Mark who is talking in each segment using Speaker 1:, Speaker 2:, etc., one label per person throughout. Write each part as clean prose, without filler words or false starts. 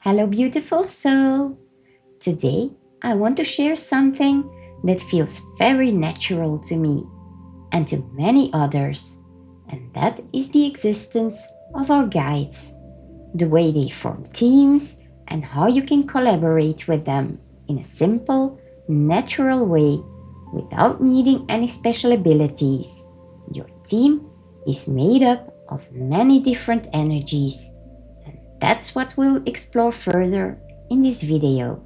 Speaker 1: Hello, beautiful soul. Today, I want to share something that feels very natural to me and to many others, and that is the existence of our guides, the way they form teams, and how you can collaborate with them in a simple, natural way without needing any special abilities. Your team is made up of many different energies. That's what we'll explore further in this video.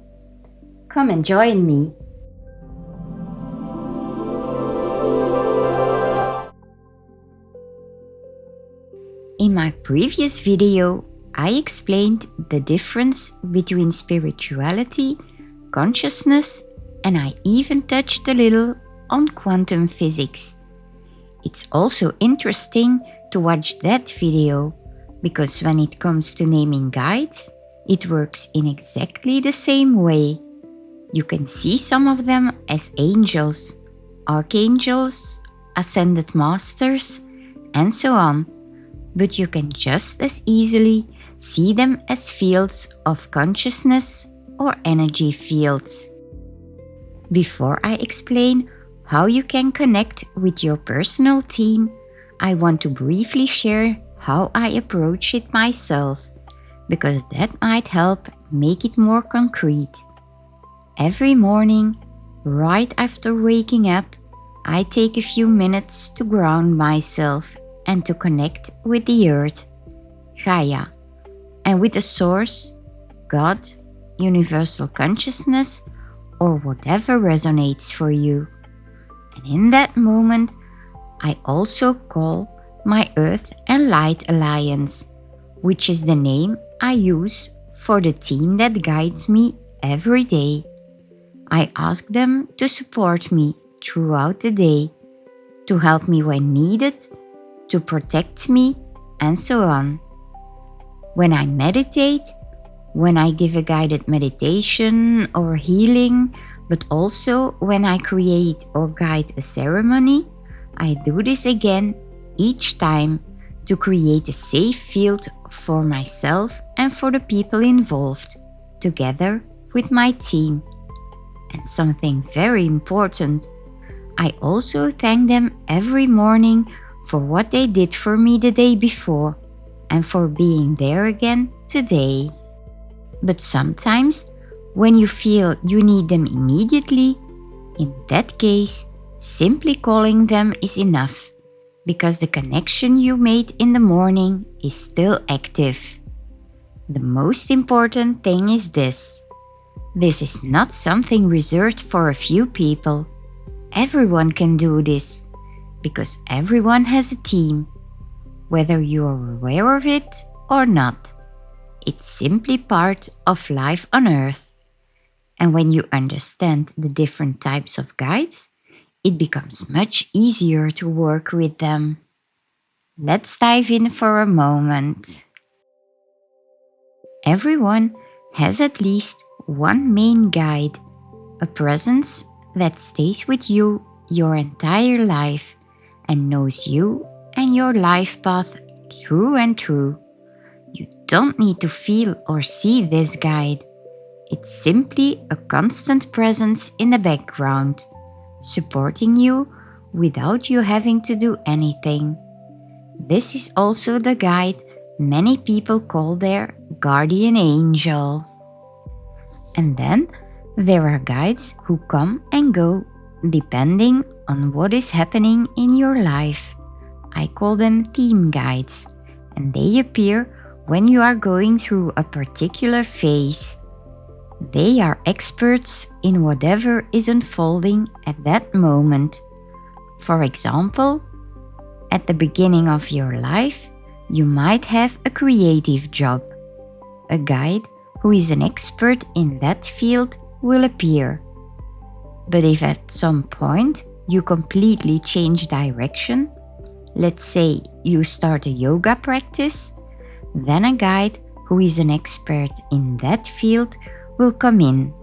Speaker 1: Come and join me. In my previous video, I explained the difference between spirituality, consciousness, and I even touched a little on quantum physics. It's also interesting to watch that video because when it comes to naming guides, it works in exactly the same way. You can see some of them as angels, archangels, ascended masters, and so on, but you can just as easily see them as fields of consciousness or energy fields. Before I explain how you can connect with your personal team, I want to briefly share how I approach it myself, because that might help make it more concrete. Every morning, right after waking up, I take a few minutes to ground myself and to connect with the earth, Gaia, and with the source, God, universal consciousness, or whatever resonates for you. And in that moment, I also call my Earth and Light Alliance, which is the name I use for the team that guides me every day. I ask them to support me throughout the day, to help me when needed, to protect me, and so on. When I meditate, when I give a guided meditation or healing, but also when I create or guide a ceremony, I do this again each time to create a safe field for myself and for the people involved, together with my team. And something very important, I also thank them every morning for what they did for me the day before and for being there again today. But sometimes, when you feel you need them immediately, in that case, simply calling them is enough, because the connection you made in the morning is still active. The most important thing is this. This is not something reserved for a few people. Everyone can do this, because everyone has a team, whether you are aware of it or not. It's simply part of life on Earth. And when you understand the different types of guides, it becomes much easier to work with them. Let's dive in for a moment. Everyone has at least one main guide, a presence that stays with you your entire life and knows you and your life path through and through. You don't need to feel or see this guide. It's simply a constant presence in the background, supporting you without you having to do anything. This is also the guide many people call their guardian angel. And then there are guides who come and go depending on what is happening in your life. I call them theme guides, and they appear when you are going through a particular phase. They are experts in whatever is unfolding at that moment. For example, at the beginning of your life, you might have a creative job. A guide who is an expert in that field will appear. But if at some point you completely change direction, let's say you start a yoga practice, then a guide who is an expert in that field will come in.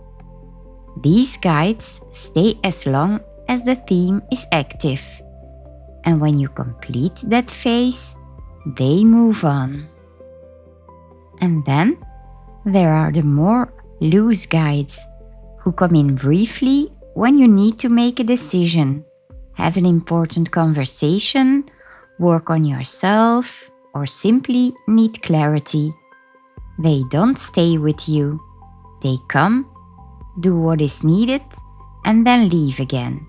Speaker 1: These guides stay as long as the theme is active, and when you complete that phase, they move on. And then There are the more loose guides who come in briefly when you need to make a decision, have an important conversation, work on yourself, or simply need clarity. They don't stay with you. They come, do what is needed, and then leave again.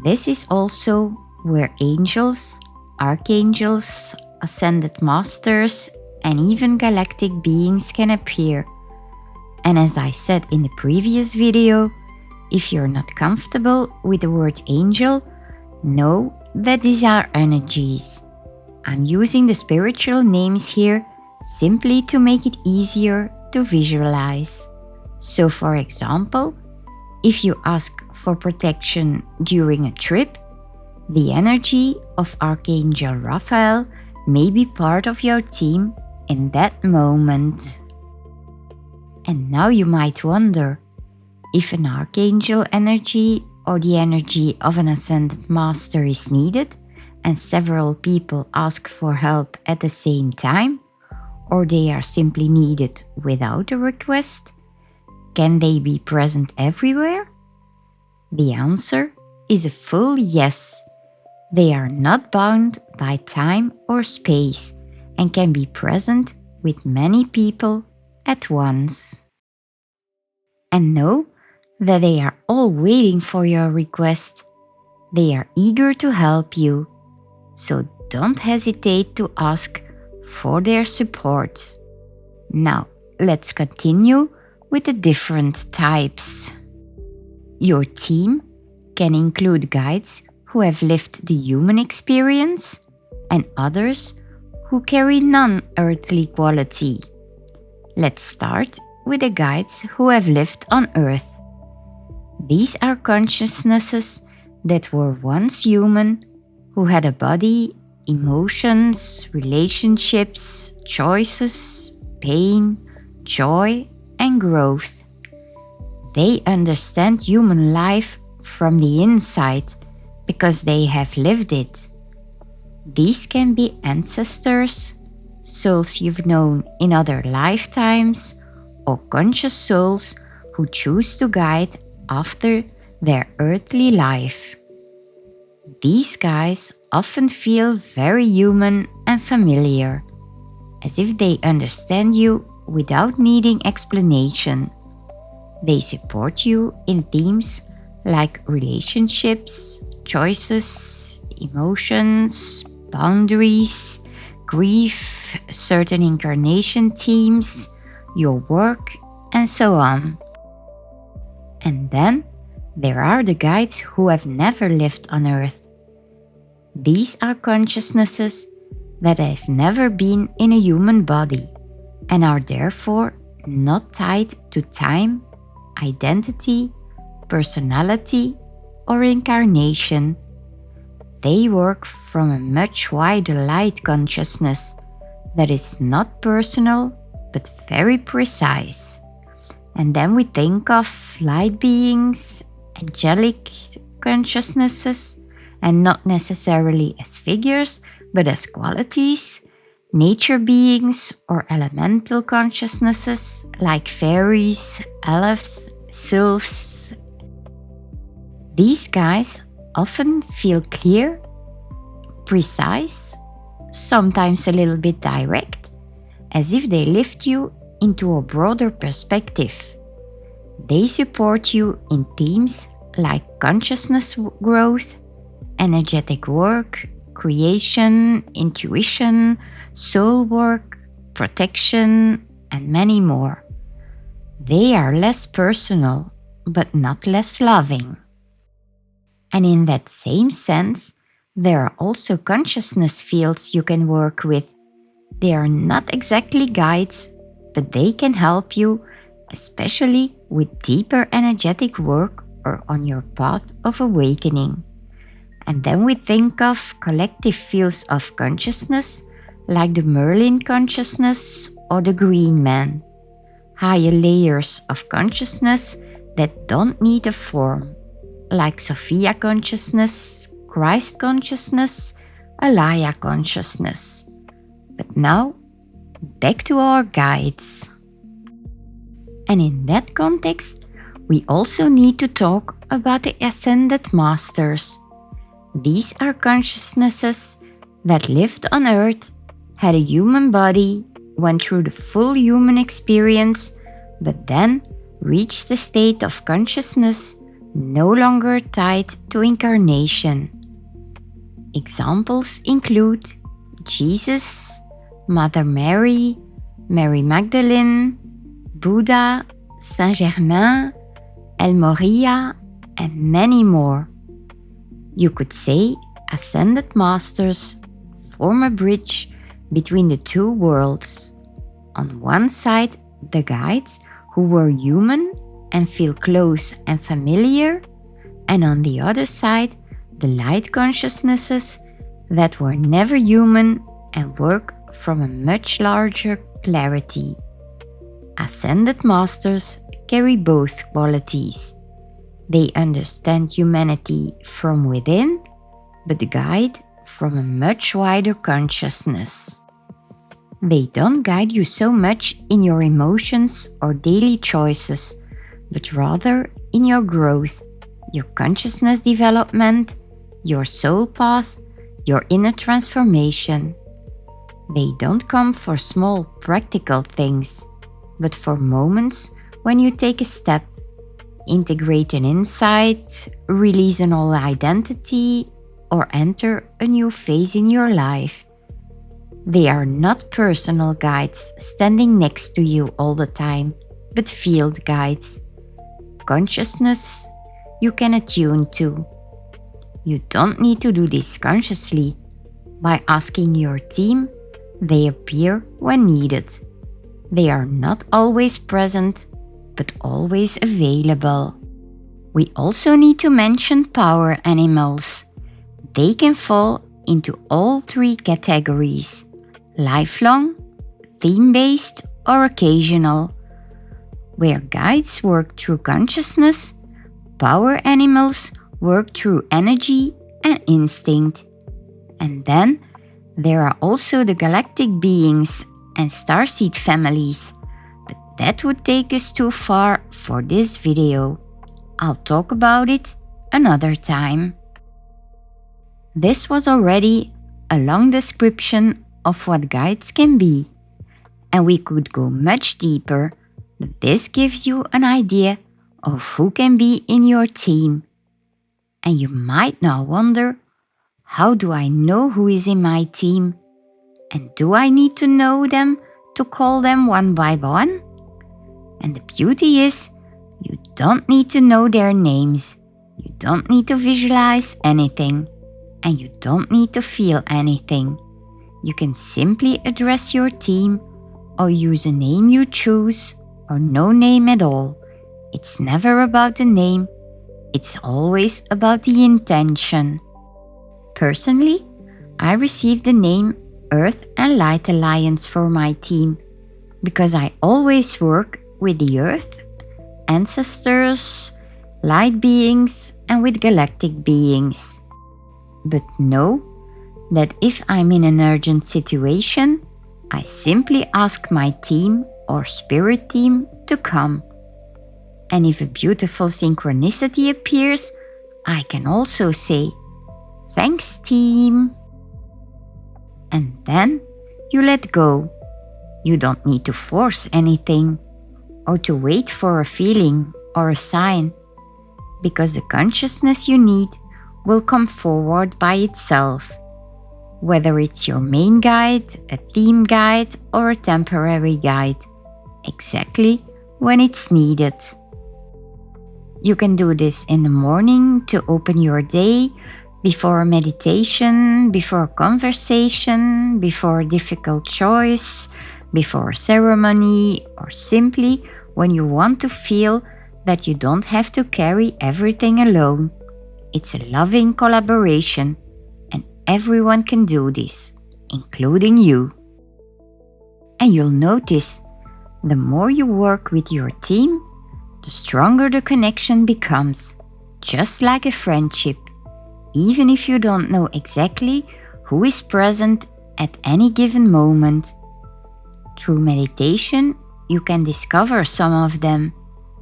Speaker 1: This is also where angels, archangels, ascended masters, and even galactic beings can appear. And as I said in the previous video, if you're not comfortable with the word angel, know that these are energies. I'm using the spiritual names here simply to make it easier to visualize. So for example, if you ask for protection during a trip, the energy of Archangel Raphael may be part of your team in that moment. And now you might wonder, if an archangel energy or the energy of an ascended master is needed and several people ask for help at the same time, or they are simply needed without a request, can they be present everywhere? The answer is a full yes. They are not bound by time or space and can be present with many people at once. And know that they are all waiting for your request. They are eager to help you, so don't hesitate to ask for their support. Now, let's continue with the different types. Your team can include guides who have lived the human experience and others who carry non-earthly quality. Let's start with the guides who have lived on Earth. These are consciousnesses that were once human, who had a body, emotions, relationships, choices, pain, joy, and growth. They understand human life from the inside because they have lived it. These can be ancestors, souls you've known in other lifetimes, or conscious souls who choose to guide after their earthly life. These guys often feel very human and familiar, as if they understand you without needing explanation. They support you in themes like relationships, choices, emotions, boundaries, grief, certain incarnation themes, your work, and so on. And then there are the guides who have never lived on Earth. These are consciousnesses that have never been in a human body and are therefore not tied to time, identity, personality, or incarnation. They work from a much wider light consciousness that is not personal but very precise. And then we think of light beings, angelic consciousnesses, and not necessarily as figures but as qualities, nature beings or elemental consciousnesses like fairies, elves, sylphs. These guys often feel clear, precise, sometimes a little bit direct, as if they lift you into a broader perspective. They support you in themes like consciousness growth, energetic work, creation, intuition, soul work, protection, and many more. They are less personal, but not less loving. And in that same sense, there are also consciousness fields you can work with. They are not exactly guides, but they can help you, especially with deeper energetic work or on your path of awakening. And then we think of collective fields of consciousness, like the Merlin consciousness or the Green Man. Higher layers of consciousness that don't need a form, like Sophia consciousness, Christ consciousness, Alaya consciousness. But now, back to our guides. And in that context, we also need to talk about the Ascended Masters. These are consciousnesses that lived on Earth, had a human body, went through the full human experience, but then reached the state of consciousness no longer tied to incarnation. Examples include Jesus, Mother Mary, Mary Magdalene, Buddha, Saint Germain, El Moria, and many more. You could say Ascended Masters form a bridge between the two worlds. On one side, the guides who were human and feel close and familiar, and on the other side, the light consciousnesses that were never human and work from a much larger clarity. Ascended Masters carry both qualities. They understand humanity from within, but guide from a much wider consciousness. They don't guide you so much in your emotions or daily choices, but rather in your growth, your consciousness development, your soul path, your inner transformation. They don't come for small practical things, but for moments when you take a step, integrate an insight, release an old identity, or enter a new phase in your life. They are not personal guides standing next to you all the time, but field guides. Consciousness you can attune to. You don't need to do this consciously. By asking your team, they appear when needed. They are not always present, but always available. We also need to mention power animals. They can fall into all three categories: lifelong, theme-based, or occasional. Where guides work through consciousness, power animals work through energy and instinct. And then there are also the galactic beings and starseed families, but that would take us too far for this video. I'll talk about it another time. This was already a long description of what guides can be, and we could go much deeper, but this gives you an idea of who can be in your team. And you might now wonder, how do I know who is in my team? And do I need to know them to call them one by one? And the beauty is, you don't need to know their names, you don't need to visualize anything, and you don't need to feel anything. You can simply address your team or use a name you choose or no name at all. It's never about the name, it's always about the intention. Personally, I received the name Earth and Light Alliance for my team because I always work with the Earth, ancestors, light beings, and with galactic beings. But know that if I'm in an urgent situation, I simply ask my team or spirit team to come. And if a beautiful synchronicity appears, I can also say, "Thanks, team." And then you let go. You don't need to force anything or to wait for a feeling or a sign, because the consciousness you need will come forward by itself, whether it's your main guide, a theme guide, or a temporary guide, exactly when it's needed. You can do this in the morning to open your day, before a meditation, before a conversation, before a difficult choice, before a ceremony, or simply when you want to feel that you don't have to carry everything alone. It's a loving collaboration, and everyone can do this, including you. And you'll notice, the more you work with your team, the stronger the connection becomes, just like a friendship, even if you don't know exactly who is present at any given moment. Through meditation, you can discover some of them,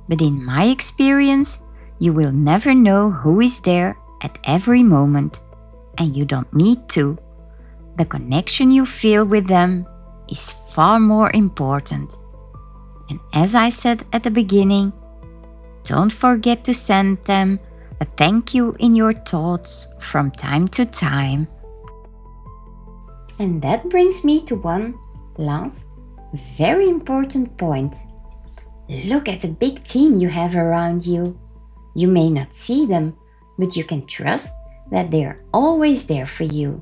Speaker 1: but in my experience, you will never know who is there at every moment, and you don't need to. The connection you feel with them is far more important. And as I said at the beginning, don't forget to send them a thank you in your thoughts from time to time. And that brings me to one last, very important point. Look at the big team you have around you. You may not see them, but you can trust that they are always there for you,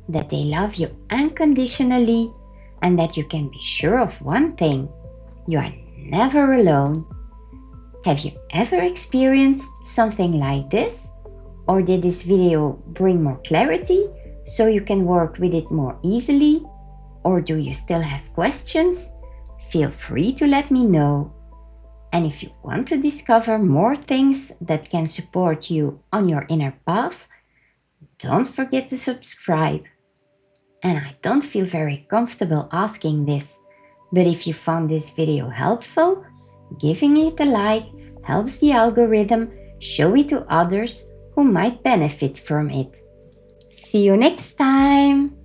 Speaker 1: that they love you unconditionally, and that you can be sure of one thing: you are never alone. Have you ever experienced something like this? Or did this video bring more clarity so you can work with it more easily? Or do you still have questions? Feel free to let me know. And if you want to discover more things that can support you on your inner path, don't forget to subscribe. And I don't feel very comfortable asking this, but if you found this video helpful, giving it a like helps the algorithm show it to others who might benefit from it. See you next time!